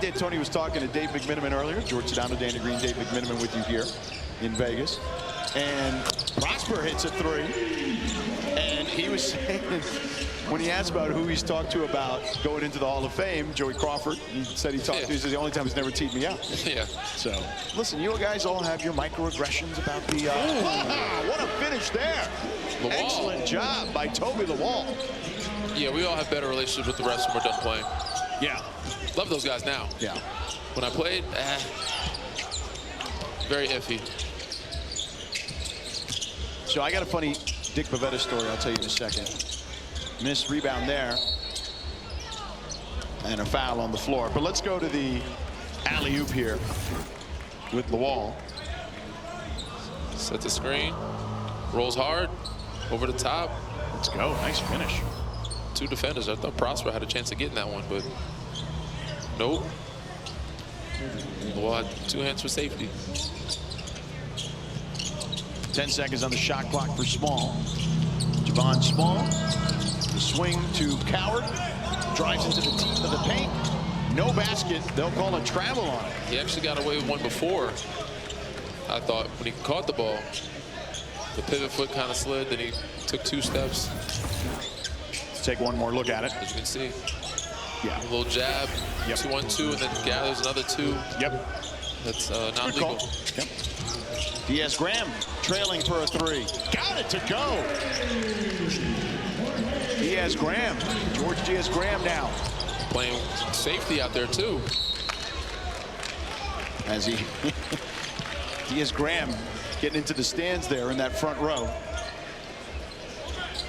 D'Antoni was talking to Dave McMiniman earlier. George Sedano, Danny Green, Dave McMiniman with you here in Vegas. And Prosper hits a three. And he was saying, when he asked about who he's talked to about going into the Hall of Fame, Joey Crawford, he said he talked to, he said the only time he's never teed me up. Yeah. So, listen, you guys all have your microaggressions about the, what a finish there. Excellent job by Toby Lawal. Yeah, we all have better relationships with the refs when we're done playing. Yeah. Love those guys now. Yeah. When I played, very iffy. So I got a funny Dick Bavetta story I'll tell you in a second. Missed rebound there. And a foul on the floor. But let's go to the alley-oop here with Lawal. Sets the screen. Rolls hard. Over the top. Let's go. Nice finish. Two defenders. I thought Prosper had a chance of getting that one, but nope. Lawal had two hands for safety. 10 seconds on the shot clock for Small. Javon Small. The swing to Coward. Drives into the teeth of the paint. No basket. They'll call a travel on it. He actually got away with one before. I thought when he caught the ball, the pivot foot kind of slid, then he took 2 steps. Let's take one more look at it. As you can see. Yeah. A little jab, 2-1-2, and then gathers another 2. Yep. That's not legal. Yep. Diaz Graham trailing for a 3. Got it to go. Diaz Graham. George Diaz Graham now. Playing safety out there, too. As he... Diaz Graham getting into the stands there in that front row.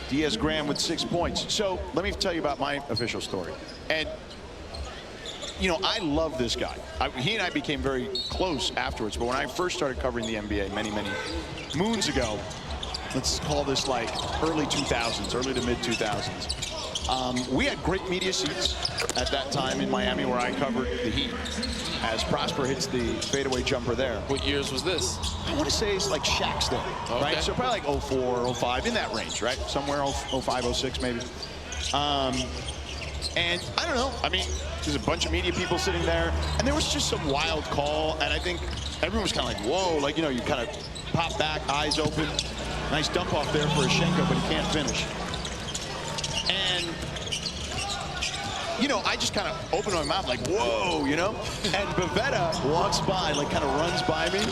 Diaz Graham with 6 points. So let me tell you about my official story. And, you know, I love this guy. He and I became very close afterwards. But when I first started covering the NBA many, many moons ago, let's call this like early 2000s, early to mid 2000s. We had great media seats at that time in Miami where I covered the Heat as Prosper hits the fadeaway jumper there. What years was this? I want to say it's like Shaq's day, right? So probably like 04, 05, in that range, right? Somewhere 05, 06 maybe. And I don't know, I mean, there's a bunch of media people sitting there, and there was just some wild call, and I think everyone was kind of like, whoa, like, you know, you kind of pop back, eyes open. Nice dump off there for Ashenko, but he can't finish. And, you know, I just kind of opened my mouth like, whoa, you know? And Bavetta walks by, like kind of runs by me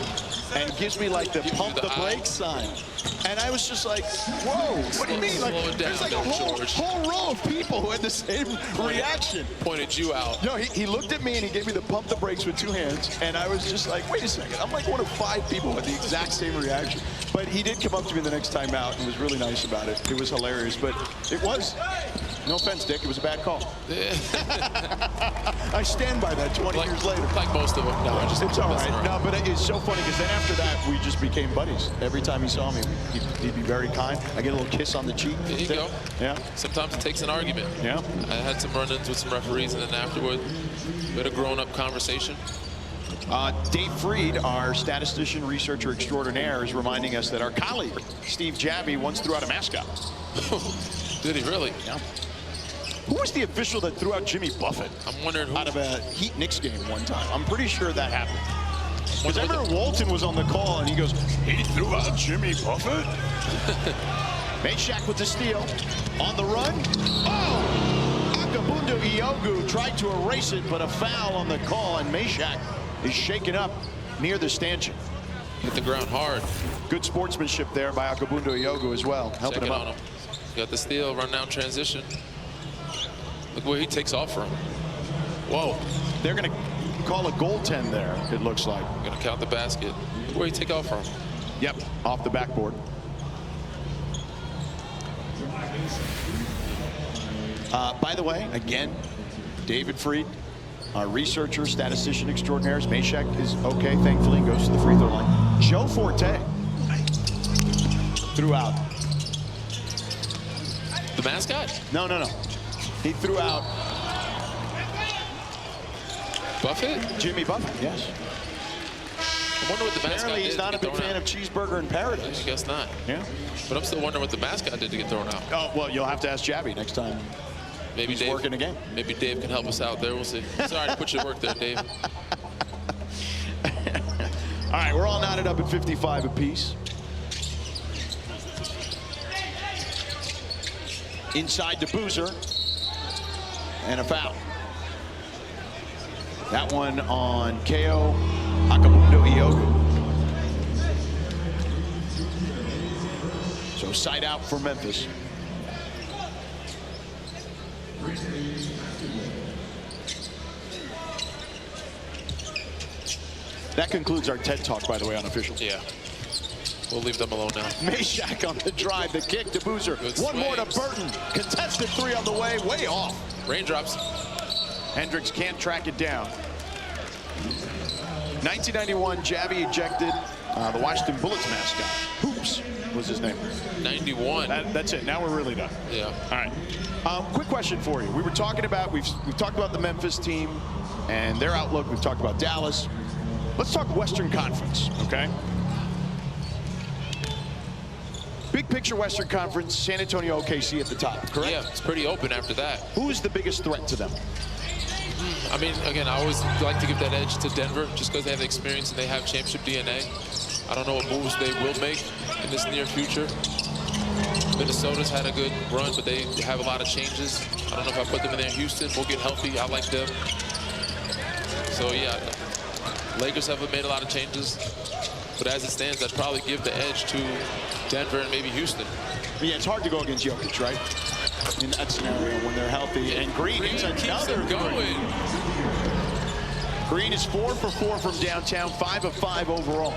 and gives me like the pump the brakes sign. And I was just like, whoa, what do you mean? Like, there's like a whole row of people who had the same reaction. Pointed you out. No, he looked at me and he gave me the pump the brakes with 2 hands. And I was just like, wait a second. I'm like one of 5 people with the exact same reaction. But he did come up to me the next time out and was really nice about it. It was hilarious, but it was, no offense, Dick, it was a bad call. I stand by that 20 years later. Like most of them. No, it's all right. No, but it's so funny because then after that, we just became buddies. Every time he saw me, he'd be very kind. I get a little kiss on the cheek. There you go. Yeah. Sometimes it takes an argument. Yeah. I had some run-ins with some referees, and then afterward, we had a grown-up conversation. Dave Freed, our statistician, researcher extraordinaire, is reminding us that our colleague, Steve Jabby, once threw out a mascot. Did he really? Yeah. Who was the official that threw out Jimmy Buffett? I'm wondering who. Out of a Heat Knicks game one time. I'm pretty sure that happened. Because I remember Walton was on the call and he goes, he threw out Jimmy Buffett? Meshack with the steal. On the run. Oh! Akabundo Iogu tried to erase it, but a foul on the call, and Meshack is shaken up near the stanchion. Hit the ground hard. Good sportsmanship there by Akabundo Iogu as well, helping him up. Got the steal, run down transition. Look where he takes off from. Whoa. They're going to call a goaltend there, it looks like. Going to count the basket. Look where he take off from. Yep, off the backboard. By the way, again, David Freed, our researcher, statistician extraordinaire. Meshack is okay, thankfully, and goes to the free throw line. Joe Forte threw out. The mascot? No. He threw out Buffett? Jimmy Buffett, yes. I wonder what the mascot Apparently he's not a big fan of Cheeseburger in Paradise. I guess not. Yeah. But I'm still wondering what the mascot did to get thrown out. Oh, well, you'll have to ask Jabby next time Maybe he's Dave, working again. Maybe Dave can help us out there. We'll see. Sorry to put you to work there, Dave. All right, we're all knotted up at 55 apiece. Inside to Boozer. And a foul. That one on Ko Akabundo Iogu. So side out for Memphis. That concludes our TED Talk, by the way, unofficial. Yeah. We'll leave them alone now. Meshack on the drive, the kick to Boozer. One more to Burton. Contested three on the way off. Raindrops. Hendricks can't track it down. 1991, Javi ejected the Washington Bullets mascot. Hoops was his name. 91. That's it. Now we're really done. Yeah. All right. Quick question for you. We were talking about, we've talked about the Memphis team and their outlook. We've talked about Dallas. Let's talk Western Conference, okay? Big picture Western Conference, San Antonio, OKC at the top, correct? Yeah, it's pretty open after that. Who is the biggest threat to them? I mean, again, I always like to give that edge to Denver just because they have the experience and they have championship DNA. I don't know what moves they will make in this near future. Minnesota's had a good run, but they have a lot of changes. I don't know if I put them in there. Houston will get healthy. I like them. So, yeah, Lakers have made a lot of changes. But as it stands, I'd probably give the edge to Denver and maybe Houston. Yeah, it's hard to go against Jokic, right? In that scenario when they're healthy. And Green is another going. Green is 4 for 4 from downtown, 5 of 5 overall.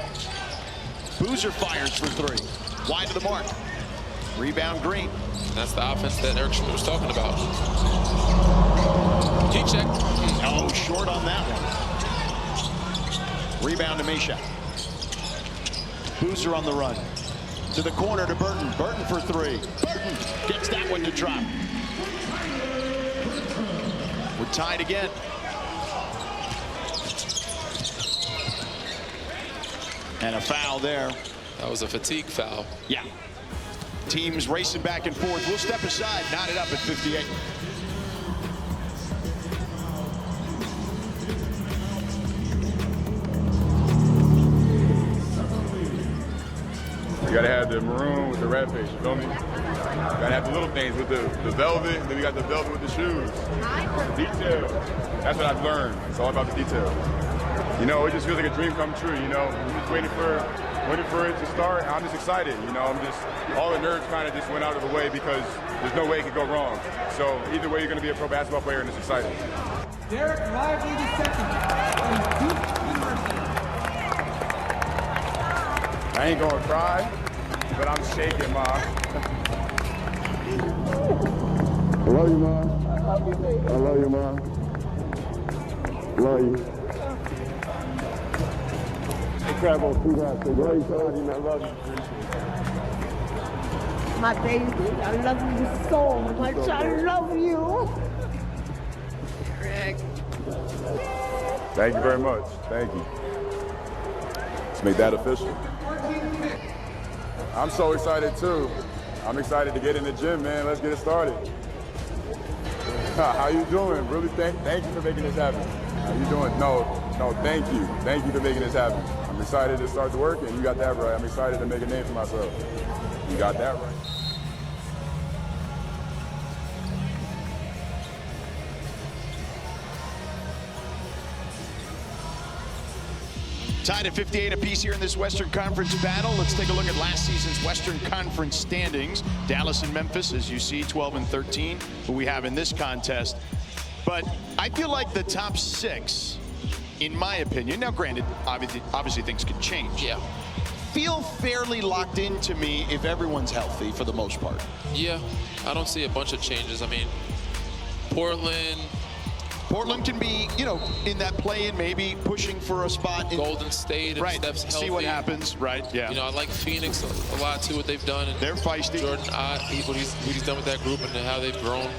Boozer fires for three. Wide of the mark. Rebound Green. And that's the offense that Eric Schmidt was talking about. Heat check. Oh, short on that one. Rebound to Meshack. Boozer on the run. To the corner to Burton. Burton for three. Burton gets that one to drop. We're tied again. And a foul there. That was a fatigue foul. Yeah. Teams racing back and forth. We'll step aside, knotted up at 58. You gotta have the maroon with the red face, you feel me? You gotta have the little things with the velvet, and then we got the velvet with the shoes. The detail. That's what I've learned. It's all about the detail. You know, it just feels like a dream come true, you know? I'm just waiting for it to start, and I'm just excited, you know? All the nerves kind of just went out of the way because there's no way it could go wrong. So either way, you're gonna be a pro basketball player, and it's exciting. Derek Lively II from Duke University. I ain't gonna cry, but I'm shaking, Ma. I love you, Ma. I love you, baby. I love you, Ma. Love you. Incredible, congrats. Love you, son. I love you. My baby, I love you so much. I love you. Rick. Thank you very much. Thank you. Let's make that official. I'm so excited too. I'm excited to get in the gym, man. Let's get it started. How you doing? Really, thank you for making this happen. How you doing? No, thank you. Thank you for making this happen. I'm excited to start the work, and you got that right. I'm excited to make a name for myself. You got that right. Tied at 58 apiece here in this Western Conference battle. Let's take a look at last season's Western Conference standings. Dallas and Memphis, as you see, 12 and 13, who we have in this contest. But I feel like the top six, in my opinion, now granted, obviously things can change. Yeah. Feel fairly locked in to me if everyone's healthy for the most part. Yeah, I don't see a bunch of changes. I mean, Portland can be, you know, in that play-in, maybe pushing for a spot in Golden State, if Steph's healthy. See what happens, right? Yeah. You know, I like Phoenix a lot too, what they've done. And they're feisty. Jordan, what he's done with that group and how they've grown.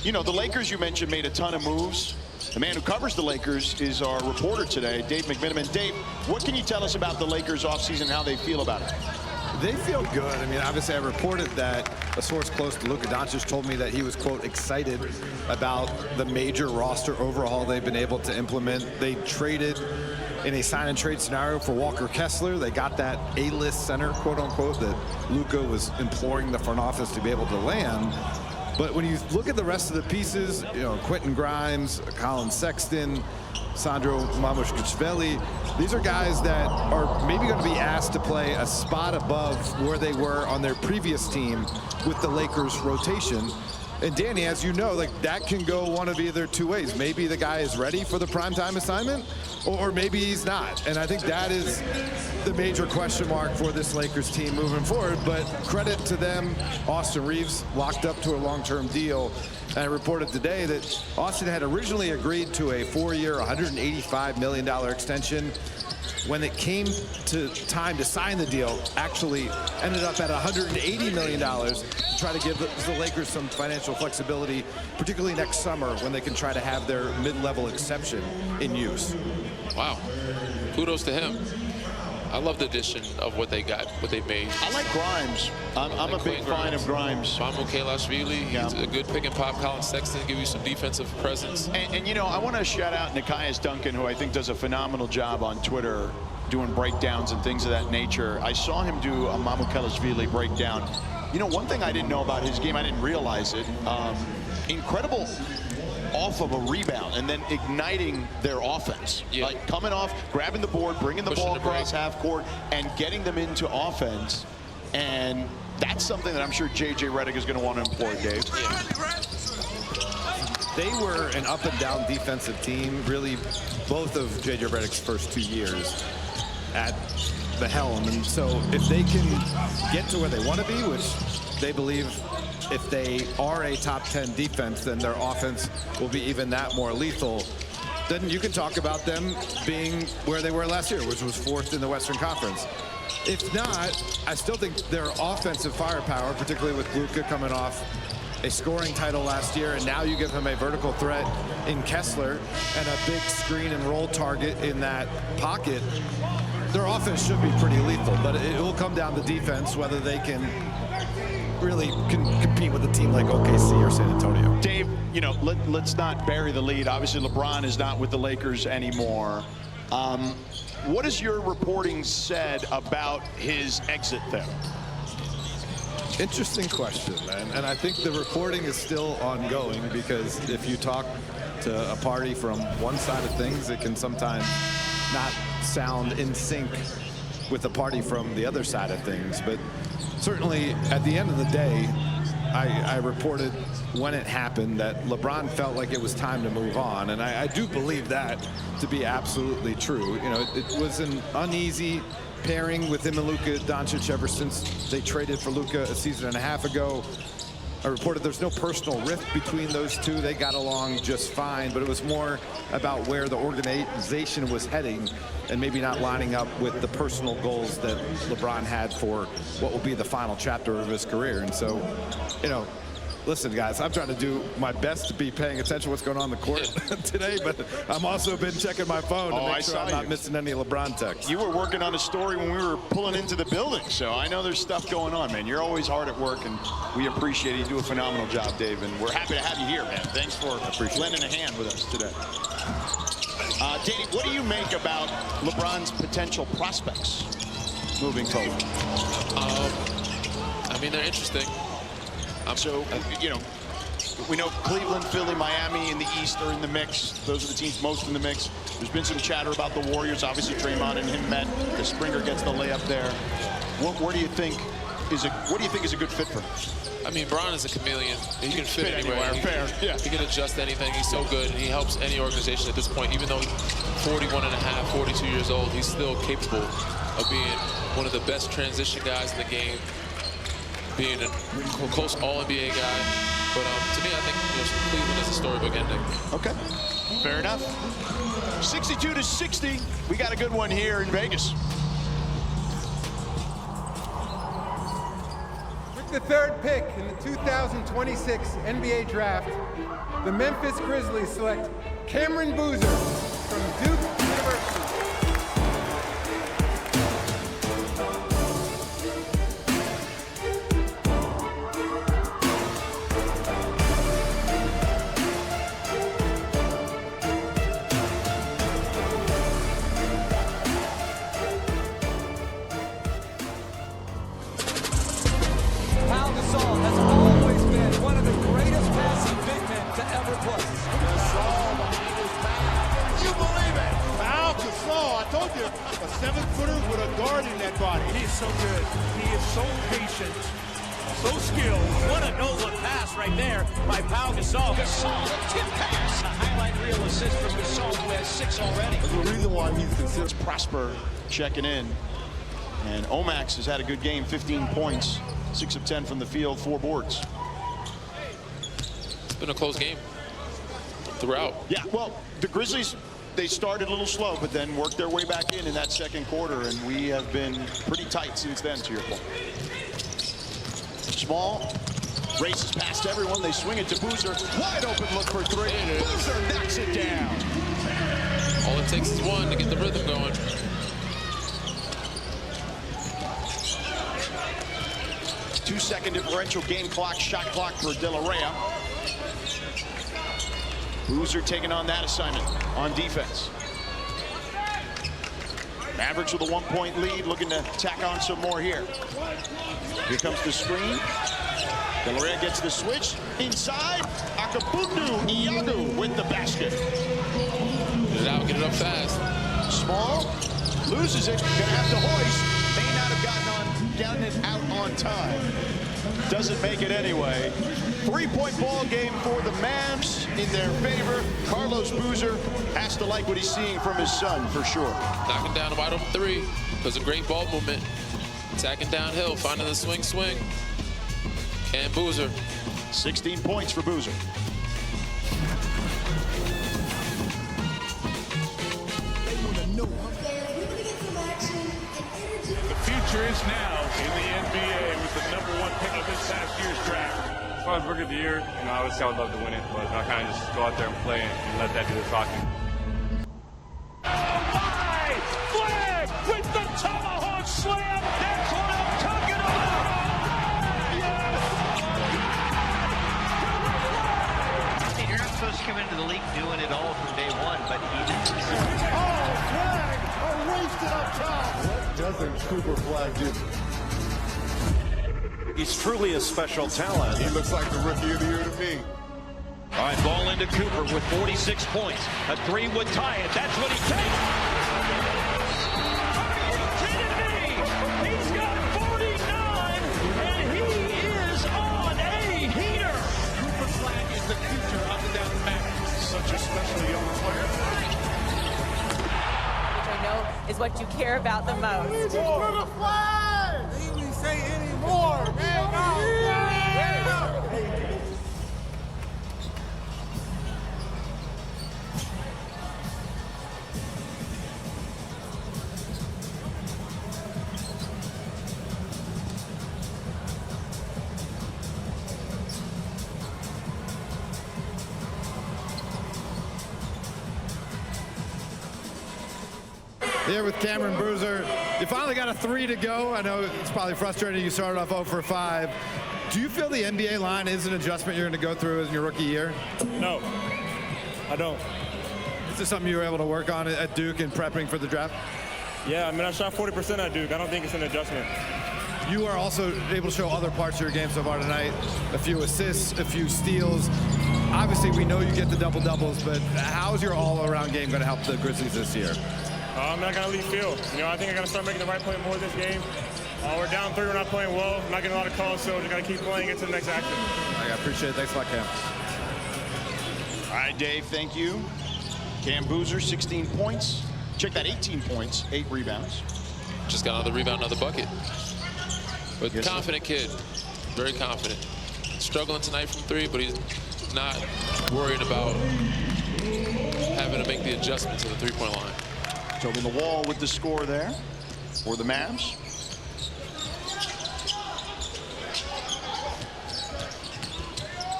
You know, the Lakers you mentioned made a ton of moves. The man who covers the Lakers is our reporter today, Dave McMiniman. Dave, what can you tell us about the Lakers offseason and how they feel about it? They feel good. I mean, obviously I reported that a source close to Luka Doncic told me that he was, quote, excited about the major roster overhaul they've been able to implement. They traded in a sign and trade scenario for Walker Kessler. They got that A-list center, quote unquote, that Luka was imploring the front office to be able to land. But when you look at the rest of the pieces, you know, Quentin Grimes, Colin Sexton, Sandro Mamukelashvili, these are guys that are maybe going to be asked to play a spot above where they were on their previous team with the Lakers rotation. And Danny, as you know, like that can go one of either two ways. Maybe the guy is ready for the primetime assignment, or maybe he's not. And I think that is the major question mark for this Lakers team moving forward. But credit to them, Austin Reeves locked up to a long-term deal. And I reported today that Austin had originally agreed to a 4-year, $185 million extension. When it came to time to sign the deal, actually ended up at $180 million to try to give the Lakers some financial flexibility, particularly next summer when they can try to have their mid-level exception in use. Wow. Kudos to him. I love the addition of what they got, what they made. I like Grimes. I'm a big fan of Grimes. Mamukelashvili, he's a good pick and pop. Colin Sexton, give you some defensive presence. And you know, I want to shout out Nikias Duncan, who I think does a phenomenal job on Twitter doing breakdowns and things of that nature. I saw him do a Mamukelashvili breakdown. You know, one thing I didn't know about his game, I didn't realize it, incredible off of a rebound and then igniting their offense. Yeah. Like coming off, grabbing the board, bringing the ball across half court and getting them into offense. And that's something that I'm sure J.J. Redick is going to want to employ, Dave. They were an up and down defensive team, really both of J.J. Redick's first 2 years at the helm. And so if they can get to where they want to be, which they believe if they are a top 10 defense, then their offense will be even that more lethal. Then you can talk about them being where they were last year, which was 4th in the Western Conference. If not, I still think their offensive firepower, particularly with Luka coming off a scoring title last year, and now you give him a vertical threat in Kessler and a big screen and roll target in that pocket, their offense should be pretty lethal. But it will come down to defense, whether they can really compete with a team like OKC or San Antonio. Dave, you know, let's not bury the lead. Obviously, LeBron is not with the Lakers anymore. What has your reporting said about his exit there? Interesting question, man. And I think the reporting is still ongoing, because if you talk to a party from one side of things, it can sometimes not sound in sync with the party from the other side of things. But certainly at the end of the day, I reported when it happened that LeBron felt like it was time to move on. And I do believe that to be absolutely true. You know, it was an uneasy pairing with him and Luka Doncic ever since they traded for Luka a season and a half ago. I reported there's no personal rift between those two. They got along just fine, but it was more about where the organization was heading and maybe not lining up with the personal goals that LeBron had for what will be the final chapter of his career. And so, you know, listen, guys, I'm trying to do my best to be paying attention to what's going on in the court today, but I'm also been checking my phone to make sure I'm not missing any LeBron texts. You were working on a story when we were pulling into the building, so I know there's stuff going on, man. You're always hard at work, and we appreciate it. You do a phenomenal job, Dave, and we're happy to have you here, man. Thanks for lending a hand with us today. Danny, what do you make about LeBron's potential prospects moving forward? I mean, they're interesting. So, you know, we know Cleveland, Philly, Miami in the East are in the mix. Those are the teams most in the mix. There's been some chatter about the Warriors. Obviously, Draymond and him met. The Springer gets the layup there. What do you think is a good fit for him? I mean, Bron is a chameleon. He can fit anywhere. Fair. Yeah. He can adjust anything. He's so good. He helps any organization at this point. Even though he's 41 and a half, 42 years old, he's still capable of being one of the best transition guys in the game, being a close All-NBA guy. But to me, I think Cleveland is a storybook ending. Okay, fair enough. 62-60. We got a good one here in Vegas. With the 3rd pick in the 2026 NBA Draft, the Memphis Grizzlies select Cameron Boozer from Duke University. spot. He is so good. He is so patient, so skilled. What a no-look pass right there by Pau Gasol. Gasol, a tip pass. A highlight reel assist from Gasol, who has 6 already. There's a reason why he's considered. Prosper checking in. And Omax has had a good game, 15 points, 6 of 10 from the field, 4 boards. It's been a close game throughout. Yeah, well, the Grizzlies, they started a little slow, but then worked their way back in that second quarter, and we have been pretty tight since then, to your point. Small races past everyone. They swing it to Boozer. Wide open look for 3. Boozer knocks it down. All it takes is one to get the rhythm going. Two-second differential game clock, shot clock for De La Rhea. Boozer taking on that assignment on defense. Mavericks with a 1-point lead, looking to tack on some more here. Here comes the screen. De La Rhea gets the switch. Inside, Akabundu Iagu with the basket. Get it out, get it up fast. Small, loses it, gonna have to hoist. May not have gotten it out on time. Doesn't make it anyway. 3-point ball game for the Mavs in their favor. Carlos Boozer has to like what he's seeing from his son, for sure. Knocking down a wide open 3. Does a great ball movement. Attacking downhill, finding the swing. And Boozer. 16 points for Boozer. The future is now in the NBA with the #1 pick of this past year's draft. As far as Rookie of the Year, obviously I would love to win it, but I kind of just go out there and play and let that do the talking. Flag with the tomahawk slam. That's what I'm talking about. See, you're not supposed to come into the league doing it all from day one, but he didn't. Flag! Wasted up top! What doesn't Cooper Flag do? He's truly a special talent. He looks like the Rookie of the Year to me. All right, ball into Cooper with 46 points. A 3 would tie it. That's what he takes. Are you kidding me? He's got 49, and he is on a heater. Cooper Flag is the future of the Dallas Mavericks. Such a special young player. Which I know is what you care about the most. For the flag! Didn't say any more, man. Here with Cameron Boozer. You finally got a 3 to go. I know it's probably frustrating. You started off 0 for 5. Do you feel the NBA line is an adjustment you're going to go through in your rookie year? No, I don't. Is this something you were able to work on at Duke and prepping for the draft? Yeah, I mean, I shot 40% at Duke. I don't think it's an adjustment. You are also able to show other parts of your game so far tonight. A few assists, a few steals. Obviously, we know you get the double-doubles, but how's your all-around game going to help the Grizzlies this year? I'm not going to leave field. I think I got to start making the right play more this game. We're down 3, we're not playing well. I'm not getting a lot of calls, so we got to keep playing, get to the next action. I appreciate it. Thanks a lot, Cam. All right, Dave, thank you. Cam Boozer, 16 points. Check that, 18 points, 8 rebounds. Just got another rebound, another bucket. But Yes, confident kid, very confident. Struggling tonight from 3, but he's not worried about having to make the adjustment to the 3-point line. Toting the wall with the score there for the Mavs.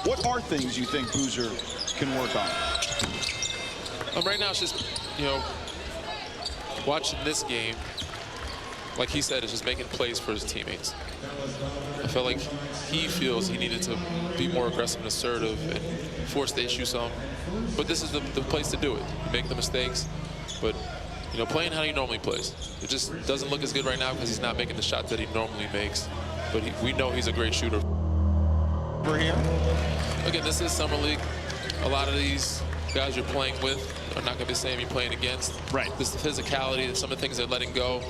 What are things you think Boozer can work on? Right now, it's just, watching this game, like he said, it's just making plays for his teammates. I felt like he feels he needed to be more aggressive and assertive and force the issue some. But this is the place to do it. Make the mistakes, but playing how he normally plays. It just doesn't look as good right now because he's not making the shots that he normally makes. But we know he's a great shooter. For here. Again, this is Summer League. A lot of these guys you're playing with are not going to be the same you're playing against. Right. This physicality and some of the things they're letting go.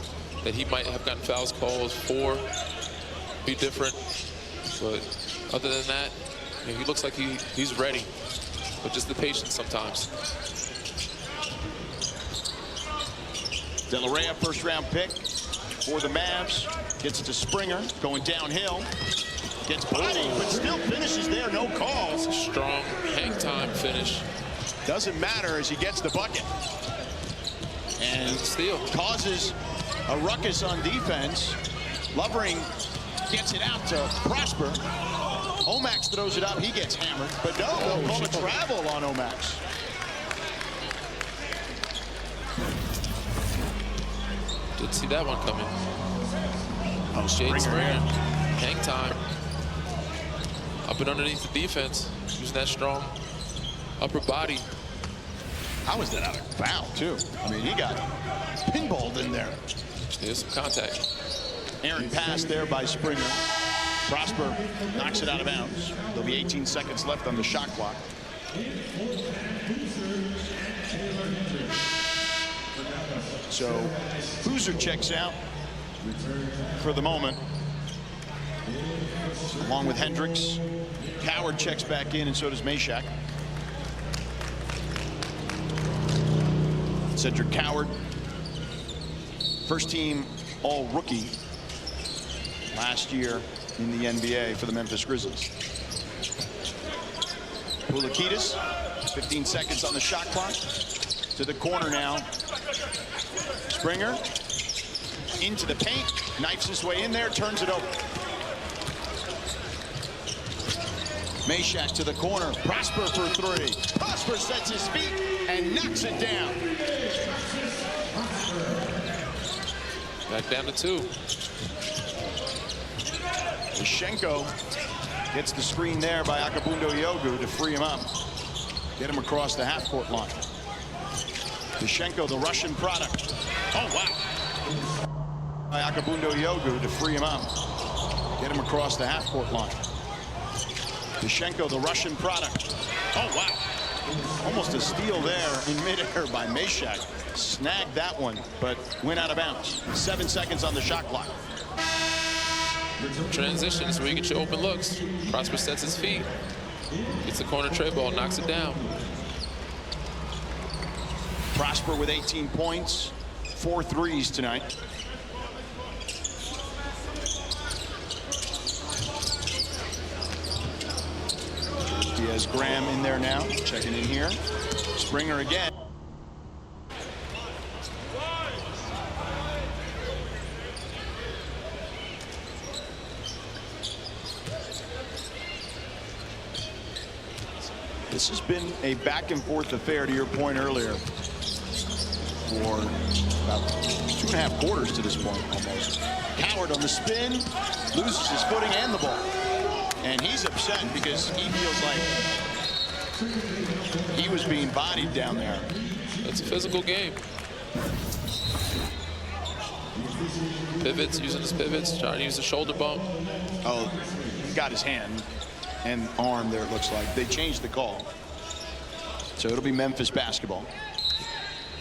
that he might have gotten fouls calls for be different. But other than that, you know, he looks like he's ready. But just the patience sometimes. De La Rhea, first-round pick for the Mavs. Gets it to Springer, going downhill. Gets bodied, but still finishes there, no calls. Strong hang time finish. Doesn't matter as he gets the bucket. And steal. Causes a ruckus on defense. Lovering gets it out to Prosper. Omax throws it up, he gets hammered. But no, they'll call a travel on Omax. Didn't see that one coming. Oh, Springer. Springer. Hang time. Up and underneath the defense. Using that strong upper body. How was that out of foul, too? I mean, he got pinballed in there. There's some contact. Errant pass there by Springer. Prosper knocks it out of bounds. There'll be 18 seconds left on the shot clock. So Boozer checks out for the moment, along with Hendricks. Coward checks back in, and so does Meshack. Cedric Coward, first team all-rookie last year in the NBA for the Memphis Grizzlies. Poulikitis, 15 seconds on the shot clock. To the corner now. Springer into the paint, knifes his way in there, turns it over. Meshack to the corner, Prosper for three. Prosper sets his feet and knocks it down. Back down to 2. Schenko gets the screen there by Akabundo Yogu to free him up. Get him across the half-court line. Schenko, the Russian product. Oh, wow. By Akabundo Yogu to free him up. Get him across the half-court line. Schenko, the Russian product. Oh, wow. Almost a steal there in midair by Meshack. Snagged that one, but went out of bounds. 7 seconds on the shot clock. Transition is where you get your open looks. Prosper sets his feet. Gets the corner tray ball, knocks it down. Prosper with 18 points, 4 threes tonight. Diaz Graham in there now, checking in here. Springer again. This has been a back and forth affair, to your point earlier, for about 2.5 quarters to this point almost. Coward on the spin, loses his footing and the ball. And he's upset because he feels like he was being bodied down there. It's a physical game. Pivots, using his pivots, trying to use the shoulder bump. Oh, he got his hand and arm there, it looks like. They changed the call. So it'll be Memphis basketball.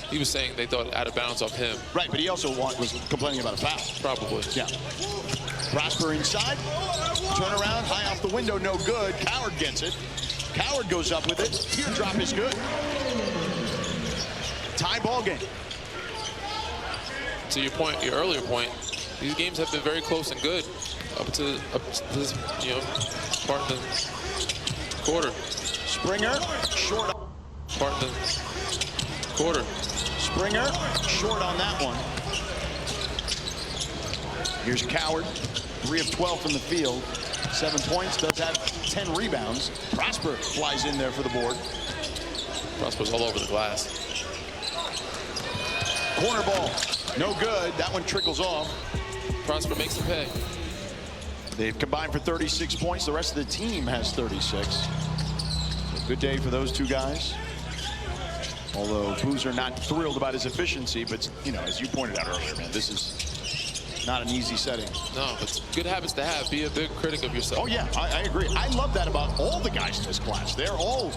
He was saying they thought out of bounds off him. Right, but he also was complaining about a foul. Probably. Yeah. Prosper inside. Turn around, high off the window, no good. Coward gets it. Coward goes up with it. Teardrop is good. Tie ball game. To your point, your earlier point, these games have been very close and good up to this, you know, part of the quarter. Springer, short. Part of the quarter. Springer, short on that one. Here's Coward, 3 of 12 from the field. 7 points, does have 10 rebounds. Prosper flies in there for the board. Prosper's all over the glass. Corner ball, no good. That one trickles off. Prosper makes the pay. They've combined for 36 points. The rest of the team has 36. Good day for those two guys. Although Boozer not thrilled about his efficiency, but you know, as you pointed out earlier, man, this is not an easy setting. No, it's good habits to have. Be a big critic of yourself. Oh yeah, I agree. I love that about all the guys in this class. They're all,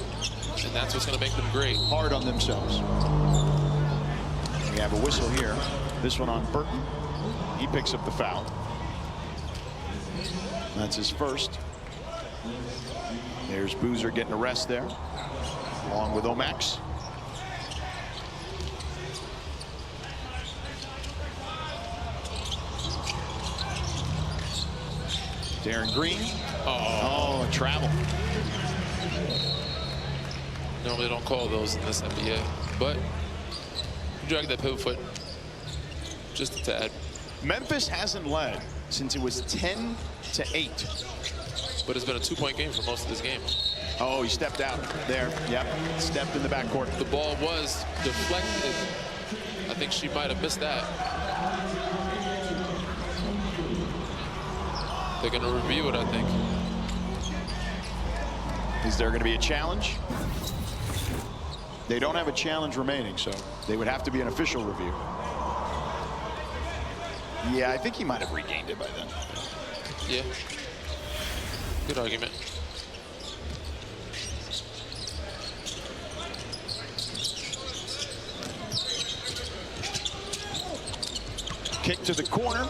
and that's what's going to make them great. Hard on themselves. We have a whistle here. This one on Burton. He picks up the foul. That's his first. There's Boozer getting a rest there, along with Omax. Darren Green. Oh, travel. Normally don't call those in this NBA, but you drag that pivot foot just a tad. Memphis hasn't led since it was 10-8. But it's been a 2-point game for most of this game. Oh, he stepped out there. Yep, stepped in the backcourt. The ball was deflected. I think she might have missed that. They're going to review it, I think. Is there going to be a challenge? They don't have a challenge remaining, so they would have to be an official review. Yeah, I think he might have regained it by then. Yeah. Good argument. Kick to the corner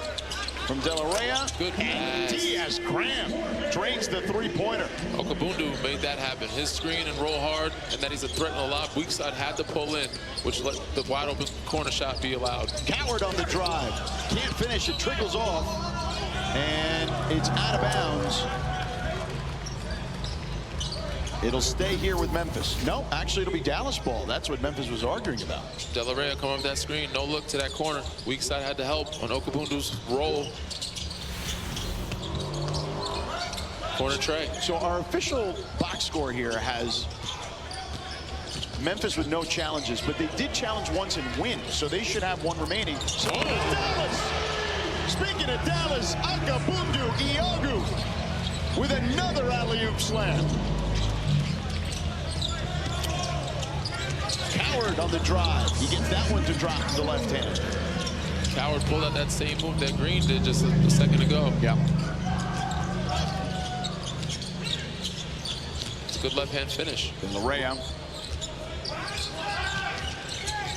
from De La Rhea. Good and pass. Diaz Graham drains the three-pointer. Okabundu made that happen. His screen and roll hard, and that he's a threat in a lot. Weak side had to pull in, which let the wide open corner shot be allowed. Coward on the drive. Can't finish. It trickles off. And it's out of bounds. It'll stay here with Memphis. No, actually, it'll be Dallas ball. That's what Memphis was arguing about. De La Rhea come over that screen. No look to that corner. Weak side had to help on Okabundu's roll. Corner tray. So our official box score here has Memphis with no challenges, but they did challenge once and win, so they should have one remaining. So Dallas. Speaking of Dallas, Okabundu Iogu with another alley-oop slam. Coward on the drive. He gets that one to drop to the left hand. Coward pulled out that same move that Green did just a second ago. Yeah. It's a good left hand finish. De La Rhea.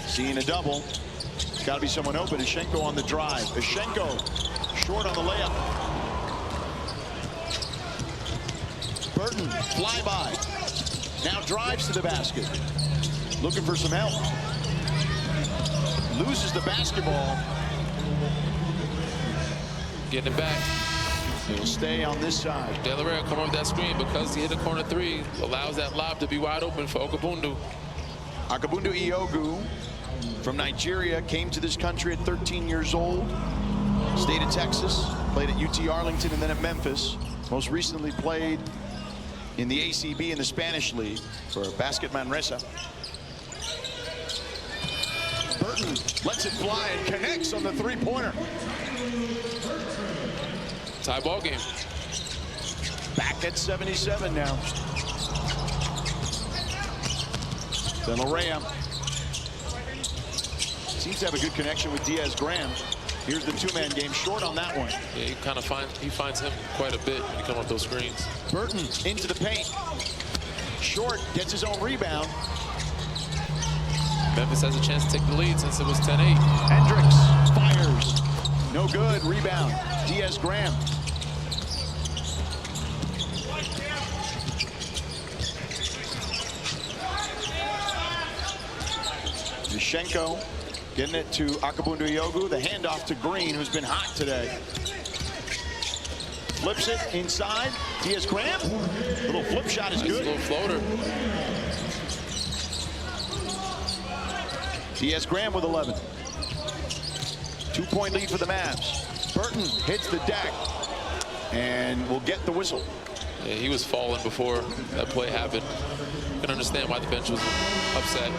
Seeing a double. Got to be someone open. Ashenko on the drive. Ashenko short on the layup. Burton flyby. Now drives to the basket. Looking for some help. Loses the basketball. Getting it back. It'll stay on this side. De La Rhea come over that screen because he hit a corner three. Allows that lob to be wide open for Okabundu. Okabundu Iogu from Nigeria came to this country at 13 years old. State of Texas. Played at UT Arlington and then at Memphis. Most recently played in the ACB in the Spanish League for Basket Manresa. Burton lets it fly and connects on the three-pointer. Tie ball game. Back at 77 now. De La Rhea seems to have a good connection with Diaz Graham. Here's the two-man game, short on that one. Yeah, he finds him quite a bit when you come up those screens. Burton into the paint. Short gets his own rebound. Memphis has a chance to take the lead since it was 10-8. Hendricks fires. No good. Rebound. Diaz Graham. Yushenko getting it to Okabundu Iogu. The handoff to Green, who's been hot today. Flips it inside. Diaz Graham. Little flip shot is good. Little floater. Diaz Graham with 11. 2-point lead for the Mavs. Burton hits the deck and will get the whistle. Yeah, he was falling before that play happened. You can understand why the bench was upset.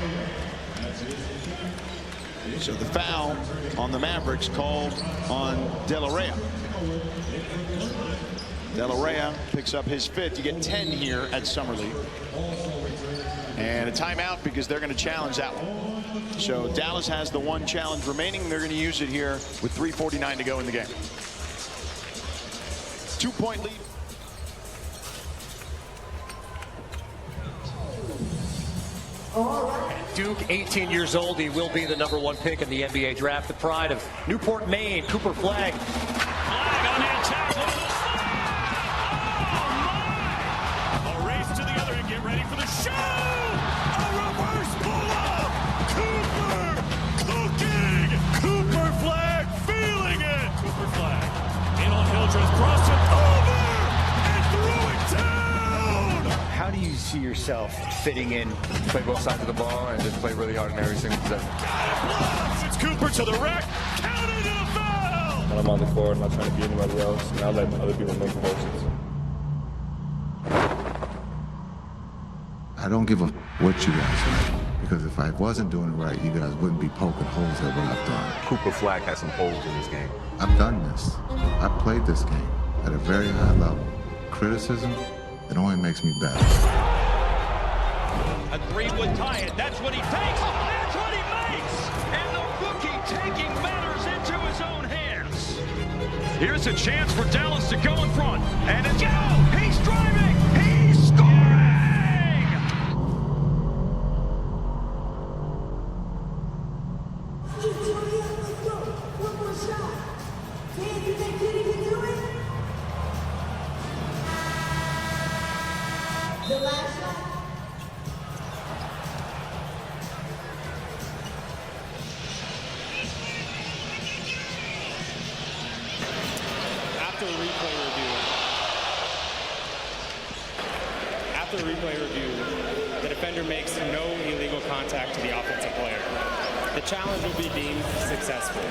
So the foul on the Mavericks called on De La Rhea. De La Rhea picks up his fifth. You get 10 here at Summer League. And a timeout because they're going to challenge that one. So Dallas has the one challenge remaining. They're going to use it here with 3:49 to go in the game. 2-point lead. Duke, 18 years old. He will be the #1 pick in the NBA draft. The pride of Newport, Maine, Cooper Flag. Flag on the attack. Oh, my! A race to the other end. Get ready for the show. A reverse pull-up. Cooper cooking. Cooper Flag feeling it. Cooper Flag in on Hildreth. Cross it over and through it down. How do you see yourself fitting in? Play both sides of the ball and just play really hard in every single possession. It's Cooper to the rack. Counted a foul. When I'm on the court, I'm not trying to be anybody else, and I let other people make the motions. I don't give a what you guys think, because if I wasn't doing it right, you guys wouldn't be poking holes at what I've done. Cooper Flag has some holes in this game. I've done this. I've played this game at a very high level. Criticism, it only makes me better. Agreed would tie it. That's what he takes. That's what he makes. And the rookie taking matters into his own hands. Here's a chance for Dallas to go in front. And it's he's driving. He's scoring. Let's go. One more shot. Can you think Kitty can do it? The last shot. After the replay review, the defender makes no illegal contact to the offensive player. The challenge will be deemed successful.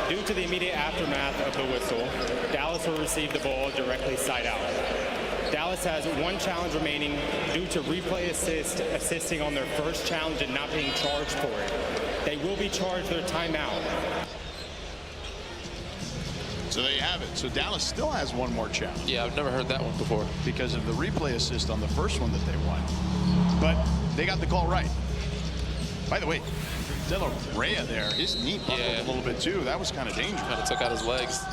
Due to the immediate aftermath of the whistle, Dallas will receive the ball directly side out. Dallas has one challenge remaining due to replay assisting on their first challenge and not being charged for it. They will be charged their timeout. So there you have it. So Dallas still has one more challenge. Yeah, I've never heard that one before. Because of the replay assist on the first one that they won. But they got the call right. By the way, De La Rhea there, his knee buckled a little bit too. That was kind of dangerous. Kind of took out his legs.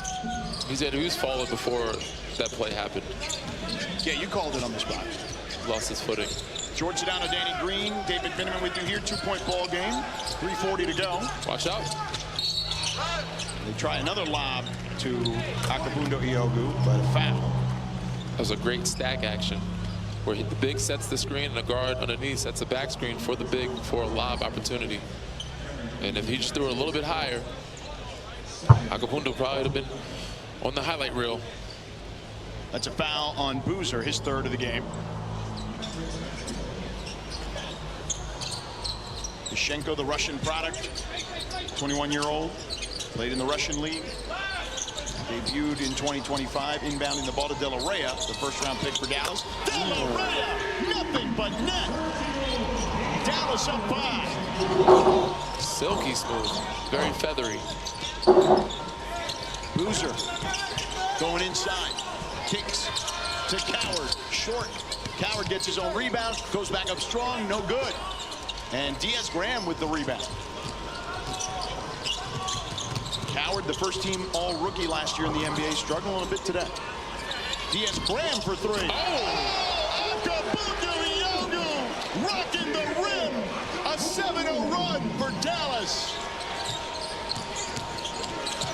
He said he was falling before that play happened. Yeah, you called it on the spot. Lost his footing. George Sedano, Danny Green, David Binneman with you here. 2-point ball game. 3:40 to go. Watch out. They try another lob to Akabundo Iogu, but a foul. That was a great stack action where the big sets the screen and the guard underneath sets a back screen for the big for a lob opportunity. And if he just threw it a little bit higher, Akabundo probably would have been on the highlight reel. That's a foul on Boozer, his third of the game. Yushenko, the Russian product, 21-year-old, played in the Russian league. Debuted in 2025, inbounding the ball to De La Rhea, the first-round pick for Dallas. De La Rhea, nothing but net. Dallas up 5. Silky smooth, very feathery. Boozer going inside, kicks to Coward, short. Coward gets his own rebound, goes back up strong, no good. And Diaz Graham with the rebound. Coward, the first-team all-rookie last year in the NBA, struggling a bit today. Diaz Graham for 3. Oh! Akabundo Iogu rocking the rim. A 7-0 run for Dallas.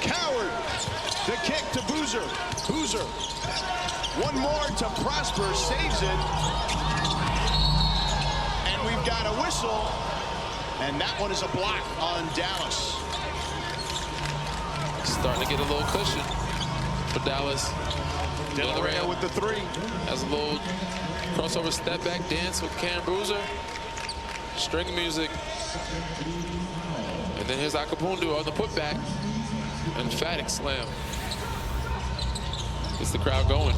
Coward, the kick to Boozer. Boozer, one more to Prosper, saves it. And we've got a whistle. And that one is a block on Dallas. Starting to get a little cushion for Dallas. De La Rhea with the 3. Has a little crossover step back dance with Cam Bruiser. String music. And then here's Akabundo on the putback. Emphatic slam. Gets the crowd going.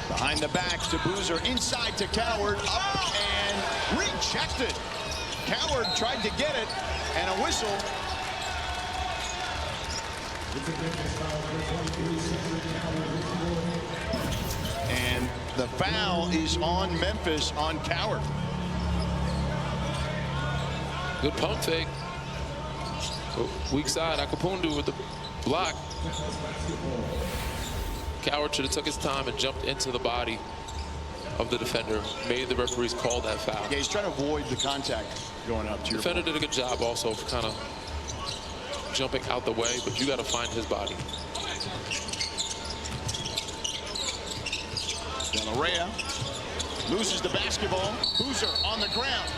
Behind the back to Boozer, inside to Coward, up and rejected. Coward tried to get it, and a whistle. And the foul is on Memphis, on Coward. Good pump fake. Weak side, Akabundo with the block. Coward should have took his time and jumped into the body of the defender made the referees call that foul. Yeah, he's trying to avoid the contact going up to your defender did a good job also of kind of jumping out the way, but you got to find his body. De La Rhea loses the basketball. Boozer on the ground.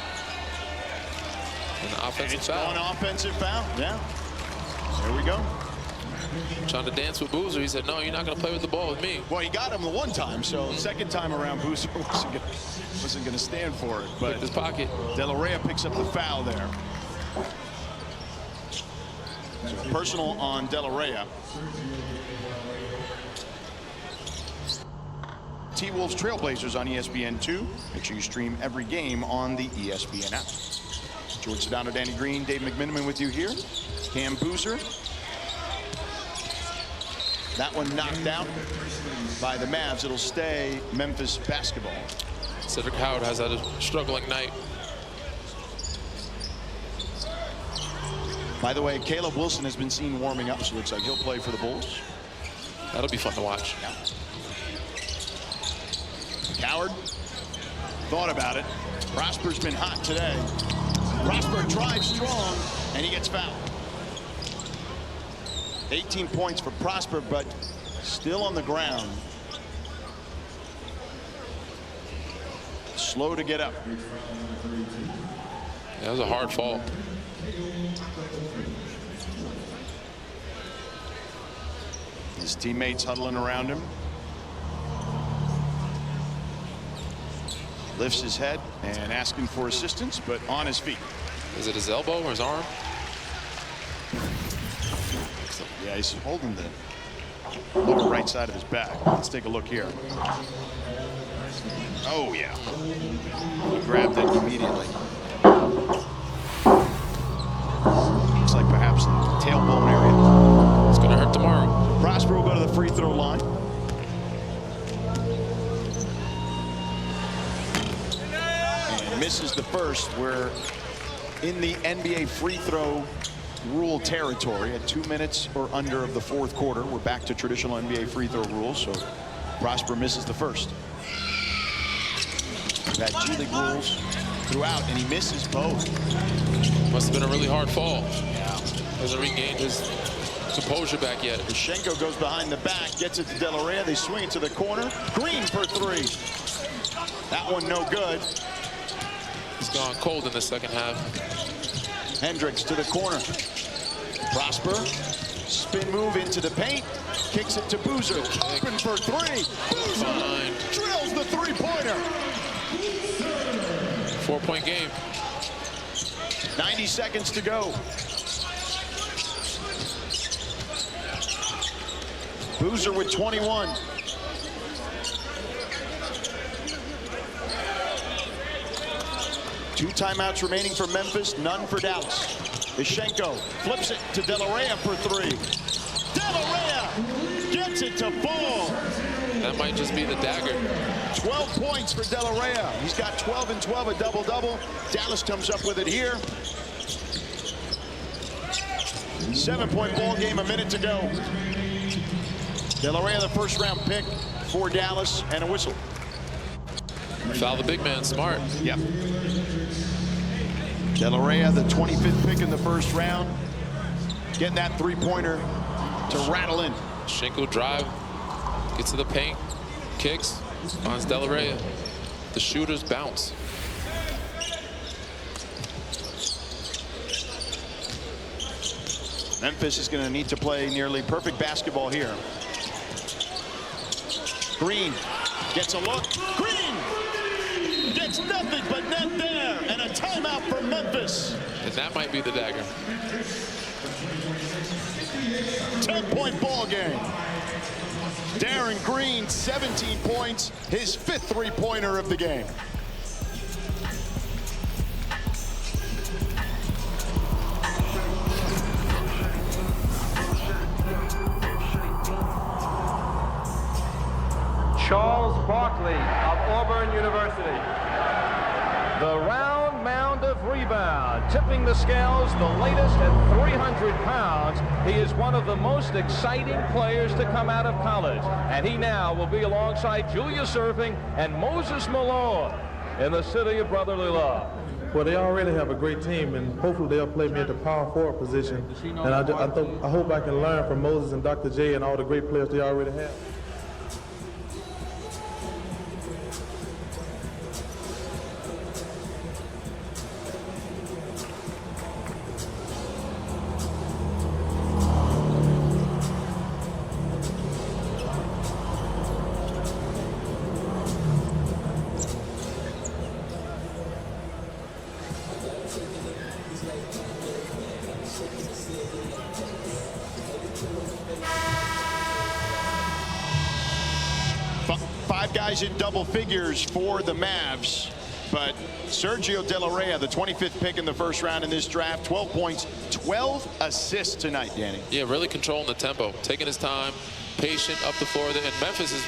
An offensive it's foul. An offensive foul. Yeah. There we go. Trying to dance with Boozer. He said, no, you're not going to play with the ball with me. Well, he got him the one time, so second time around, Boozer wasn't going to stand for it. But his pocket. De La Rhea picks up the foul there. So personal on De La Rhea. T-Wolves Trailblazers on ESPN2. Make sure you stream every game on the ESPN app. George Sedano, Danny Green, Dave McMiniman with you here. Cam Boozer. That one knocked out by the Mavs. It'll stay Memphis basketball. Cedric Howard has had a struggling night. By the way, Caleb Wilson has been seen warming up, so it looks like he'll play for the Bulls. That'll be fun to watch. Yeah. Coward thought about it. Prosper's been hot today. Prosper drives strong, and he gets fouled. 18 points for Prosper, but still on the ground. Slow to get up. That was a hard fall. His teammates huddling around him. Lifts his head and asking for assistance, but on his feet. Is it his elbow or his arm? Yeah, he's holding the lower right side of his back. Let's take a look here. Oh, yeah. He grabbed it immediately. Looks like perhaps the tailbone area. It's going to hurt tomorrow. Prosper will go to the free throw line. And misses the first. We're in the NBA free throw rule territory at 2 minutes or under of the fourth quarter. We're back to traditional NBA free throw rules, so Prosper misses the first. We've had G League rules throughout, and he misses both. Must have been a really hard fall. Yeah. Hasn't regained his composure back yet. Shenko goes behind the back, gets it to De La Rhea. They swing it to the corner. Green for three. That one no good. He's gone cold in the second half. Hendricks to the corner. Prosper, spin move into the paint, kicks it to Boozer. Open for three. Boozer drills the three-pointer. 4-point game. 90 seconds to go. Boozer with 21. Two timeouts remaining for Memphis, none for Dallas. Ishenko flips it to De La Rhea for three. De La Rhea gets it to fall. That might just be the dagger. 12 points for De La Rhea. He's got 12 and 12, a double-double. Dallas comes up with it here. 7-point ball game, a minute to go. De La Rhea, the first-round pick for Dallas, and a whistle. Foul the big man, smart. Yep. De La Rhea, the 25th pick in the first round, getting that three-pointer to rattle in. Shenko drive, gets to the paint, kicks, finds De La Rhea. The shooters bounce. Memphis is going to need to play nearly perfect basketball here. Green gets a look. Green gets nothing but net there, and a timeout for Memphis. And that might be the dagger. 10-point ball game. Darren Green, 17 points, his fifth three-pointer of the game. Charles Barkley of Auburn University. The round mound of rebound. Tipping the scales, the latest at 300 pounds. He is one of the most exciting players to come out of college. And he now will be alongside Julius Erving and Moses Malone in the city of brotherly love. Well, they already have a great team, and hopefully they'll play me at the power forward position. And I hope I can learn from Moses and Dr. J and all the great players they already have. Five guys in double figures for the Mavs, but Sergio De La Rey, the 25th pick in the first round in this draft, 12 points, 12 assists tonight, Danny. Yeah, really controlling the tempo, taking his time, patient up the floor there. And Memphis is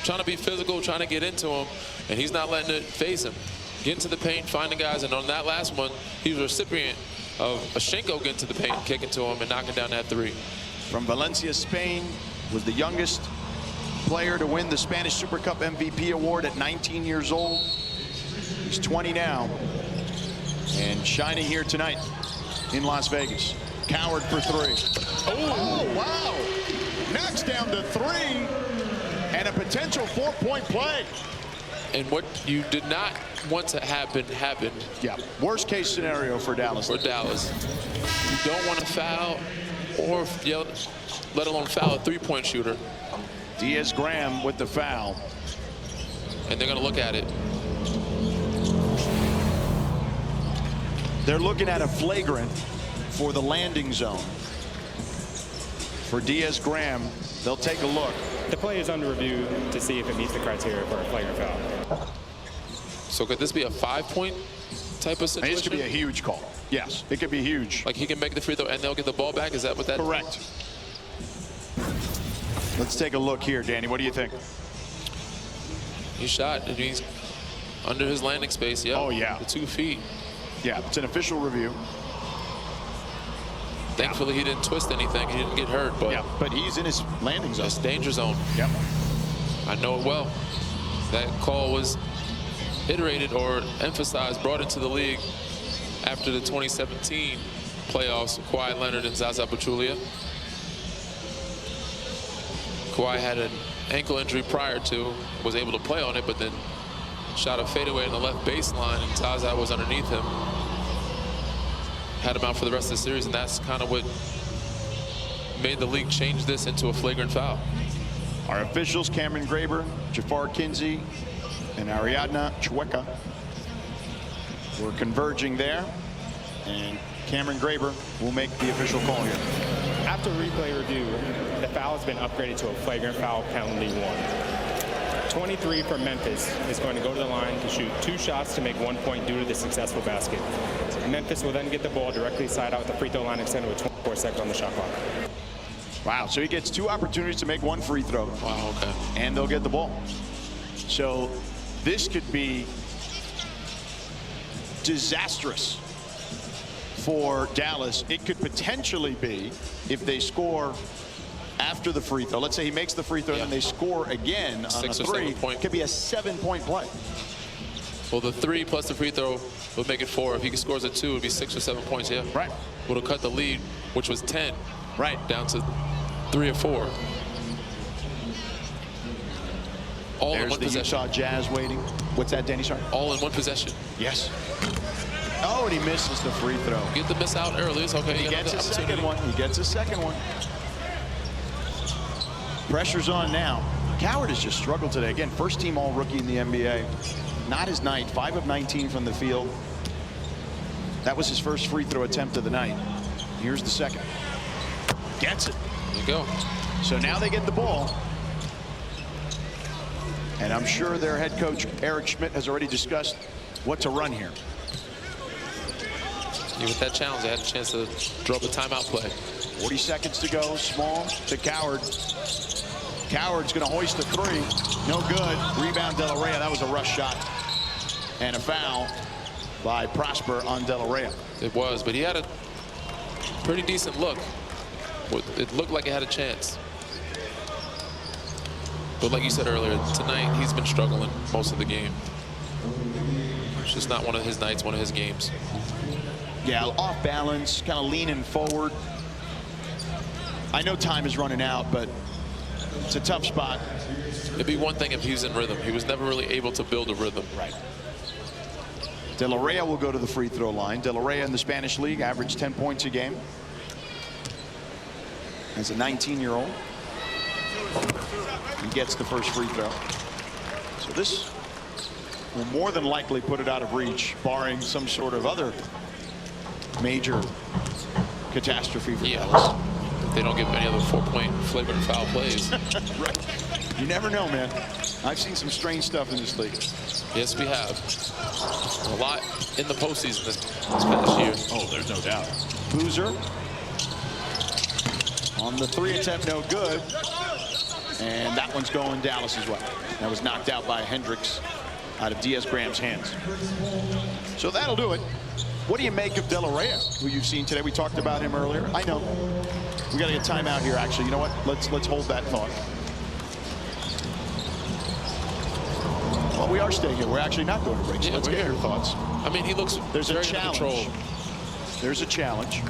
trying to be physical, trying to get into him, and he's not letting it phase him. Getting to the paint, finding guys, and on that last one, he was a recipient of a Shenko getting to the paint, kicking to him, and knocking down that three. From Valencia, Spain, was the youngest player to win the Spanish Super Cup MVP award at 19 years old. He's 20 now and shining here tonight in Las Vegas. Coward for three. Oh, wow. Knocks down to three and a potential 4-point play. And what you did not want to happen happened. Yeah, worst case scenario for Dallas. For Dallas. You don't want to foul or let alone foul a three-point shooter. Diaz Graham with the foul. And they're going to look at it. They're looking at a flagrant for the landing zone. For Diaz Graham, they'll take a look. The play is under review to see if it meets the criteria for a flagrant foul. So could this be a 5-point type of situation? This could be a huge call. Yes, it could be huge. Like he can make the free throw and they'll get the ball back? Is that what that? Correct. Let's take a look here, Danny. What do you think? He shot, and he's under his landing space. Yeah. Oh, yeah. The 2 feet. Yeah, it's an official review. Thankfully, he didn't twist anything. He didn't get hurt, but yeah, but he's in his landing zone. It's danger zone. Yep. I know it well. That call was iterated or emphasized, brought into the league after the 2017 playoffs. Kawhi Leonard and Zaza Pachulia. Kawhi had an ankle injury prior to, was able to play on it, but then shot a fadeaway in the left baseline, and Zaza was underneath him. Had him out for the rest of the series, and that's kind of what made the league change this into a flagrant foul. Our officials, Cameron Graber, Jafar Kinsey, and Ariadna Chueca, were converging there, and Cameron Graber will make the official call here. After replay review, the foul has been upgraded to a flagrant foul penalty 1. 23 for Memphis is going to go to the line to shoot 2 shots to make 1 point due to the successful basket. Memphis will then get the ball directly side out the free throw line extended with 24 seconds on the shot clock. Wow, so he gets 2 opportunities to make 1 free throw. Wow, okay. And they'll get the ball. So this could be disastrous for Dallas. It could potentially be, if they score after the free throw. Let's say he makes the free throw and they score again on a 3. It could be a 7-point play. Well, the 3 plus the free throw would make it 4. If he scores a 2, it would be 6 or 7 points. Yeah. Right. Would have cut the lead, which was 10. Right. Down to 3 or 4. All There's in one the possession. Utah Jazz waiting. What's that, Danny? Sorry. All in one possession. Yes. Oh, and he misses the free throw. Get the miss out early. It's okay. He gets a second one. He gets a second one. Pressure's on now. Coward has just struggled today. Again, first team all rookie in the NBA. Not his night. 5 of 19 from the field. That was his first free throw attempt of the night. Here's the second. Gets it. There you go. So now they get the ball. And I'm sure their head coach, Eric Schmidt, has already discussed what to run here. Yeah, with that challenge, they had a chance to draw up a timeout play. 40 seconds to go. Small to Coward. Coward's going to hoist a 3. No good. Rebound De La Rey. That was a rush shot. And a foul. by Prosper on De La Reyna. It was, but he had a pretty decent look. It looked like it had a chance. But like you said earlier, tonight he's been struggling most of the game. It's just not one of his nights, one of his games. Yeah, off balance, kind of leaning forward. I know time is running out, but it's a tough spot. It'd be one thing if he was in rhythm. He was never really able to build a rhythm. Right. De La Reyna will go to the free throw line. De La Reyna in the Spanish league averaged 10 points a game as a 19-year-old. He gets the first free throw. So this will more than likely put it out of reach, barring some sort of other major catastrophe for Dallas. They don't give any other 4-point flavored foul plays. Right. You never know, man. I've seen some strange stuff in this league. Yes, we have. A lot in the postseason this past year. Oh, there's no doubt. Boozer on the 3 attempt, no good. And that one's going Dallas as well. That was knocked out by Hendricks out of Diaz Graham's hands. So that'll do it. What do you make of De La Reyna, who you've seen today? We talked about him earlier. I know. We got to get timeout here, actually. You know what? Let's hold that thought. Well, we are staying here. We're actually not going to break. So let's get your thoughts. I mean, he looks There's very a challenge. control. There's a challenge.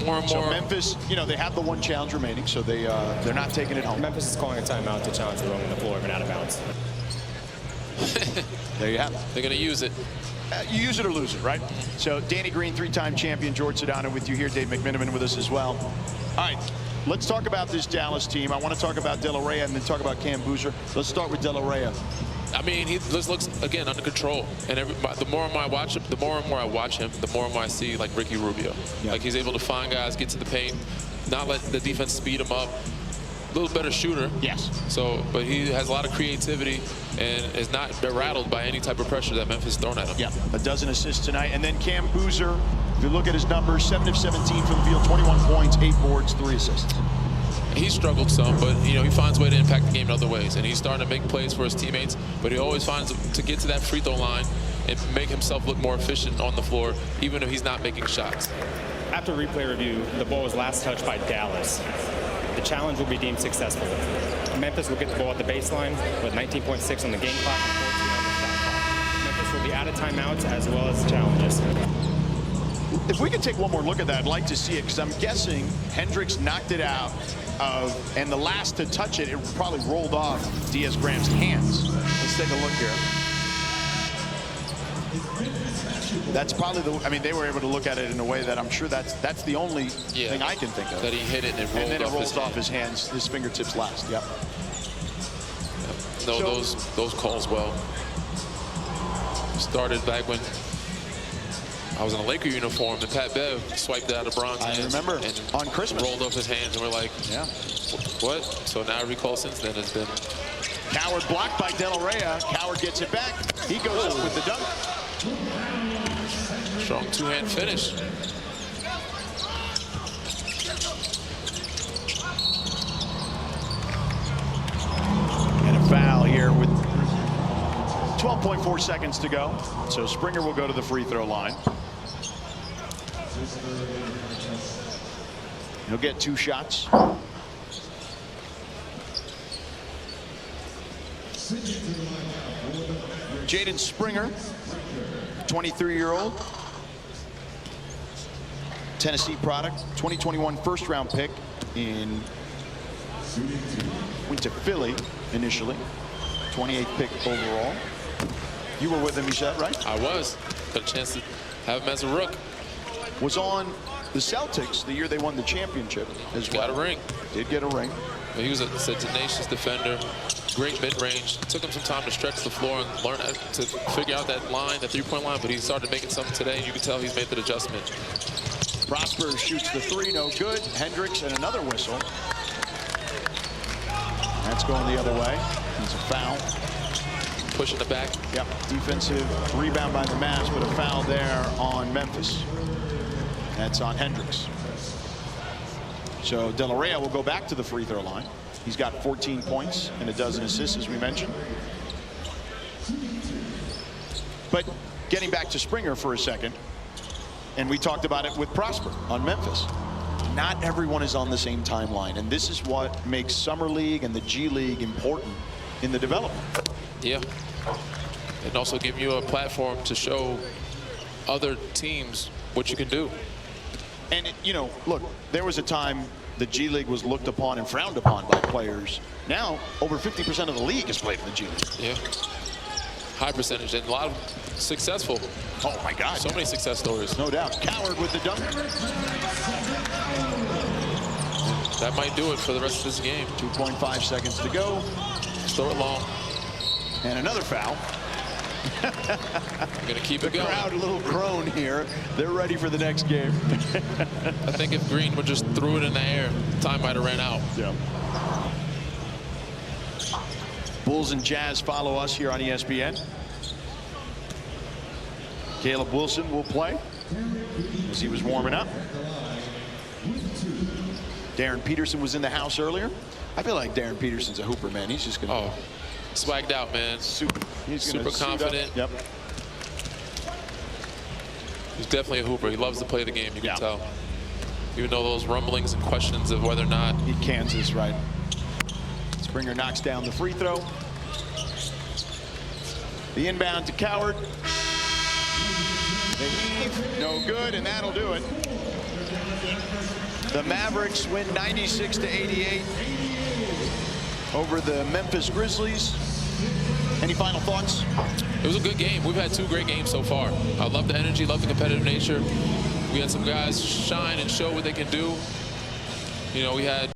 More and so more. Memphis, you know, they have the one challenge remaining, so they're not taking it home. Memphis is calling a timeout to challenge the roaming the floor and out of bounds. There you have it. They're going to use it. You use it or lose it, right? So Danny Green, 3-time champion, George Sedano with you here, Dave McMiniman with us as well. All right, let's talk about this Dallas team. I want to talk about De La Reyna and then talk about Cam Boozer. Let's start with De La Reyna. I mean, he just looks, again, under control. And the more and more I watch him, the more and more I see like Ricky Rubio. Yeah. Like he's able to find guys, get to the paint, not let the defense speed him up. A little better shooter. Yes. So, but he has a lot of creativity and is not rattled by any type of pressure that Memphis thrown at him. Yeah, a dozen assists tonight. And then Cam Boozer, if you look at his numbers, 7 of 17 from the field, 21 points, 8 boards, 3 assists. He struggled some, but you know he finds a way to impact the game in other ways, and he's starting to make plays for his teammates. But he always finds to get to that free throw line and make himself look more efficient on the floor, even if he's not making shots. After replay review, the ball was last touched by Dallas. The challenge will be deemed successful. Memphis will get the ball at the baseline with 19.6 on the game clock and 14 on the shot clock. Memphis will be out of timeouts as well as challenges. If we could take one more look at that, I'd like to see it, because I'm guessing Hendricks knocked it out and the last to touch it, it probably rolled off Diaz Graham's hands. Let's take a look here. That's probably I mean, they were able to look at it in a way that I'm sure that's the only thing I can think of. That he hit it and then it rolled off his hands, his fingertips last. Yep. No, those calls well. Started back when I was in a Laker uniform and Pat Bev swiped it out of Bron's hands. I remember and on Christmas. Rolled off his hands and we're like, yeah, what? So now every call since then has been. Coward blocked by De La Reyna. Coward gets it back. He goes up with the dunk. Strong two-hand finish. And a foul here with 12.4 seconds to go. So Springer will go to the free throw line. He'll get 2 shots. Jaden Springer, 23-year-old. Tennessee product, 2021 first-round pick went to Philly initially, 28th pick overall. You were with him, you said, right? I was. Got a chance to have him as a rook. Was on the Celtics the year they won the championship as well. Got a ring. Did get a ring. He was a tenacious defender, great mid-range. It took him some time to stretch the floor and learn to figure out that line, that three-point line, but he started making something today, and you can tell he's made that adjustment. Prosper shoots the 3, no good. Hendricks and another whistle. That's going the other way. It's a foul. Pushing the back. Yep, defensive rebound by the Mavs, but a foul there on Memphis. That's on Hendricks. So De La Reyna will go back to the free throw line. He's got 14 points and a dozen assists, as we mentioned. But getting back to Springer for a second, and we talked about it with Prosper on Memphis. Not everyone is on the same timeline, and this is what makes Summer League and the G League important in the development. Yeah. And also give you a platform to show other teams what you can do. And, you know, look, there was a time the G League was looked upon and frowned upon by players. Now, over 50% of the league is played in the G League. Yeah. High percentage and a lot of successful. Oh, my God. So many success stories. No doubt. Coward with the dunk. That might do it for the rest of this game. 2.5 seconds to go. Just throw it long. And another foul. We're going to keep it going. The crowd a little groan here. They're ready for the next game. I think if Green would just threw it in the air, time might have ran out. Yeah. Bulls and Jazz follow us here on ESPN. Caleb Wilson will play as he was warming up. Darren Peterson was in the house earlier. I feel like Darren Peterson's a hooper, man. He's just going to... Oh, swagged out, man. He's super confident. Yep. He's definitely a hooper. He loves to play the game, you can tell. Even though those rumblings and questions of whether or not... Beat Kansas, right. Springer knocks down the free throw. The inbound to Coward. They heave, no good, and that'll do it. The Mavericks win 96-88 over the Memphis Grizzlies. Any final thoughts? It was a good game. We've had 2 great games so far. I love the energy, love the competitive nature. We had some guys shine and show what they can do. You know, we had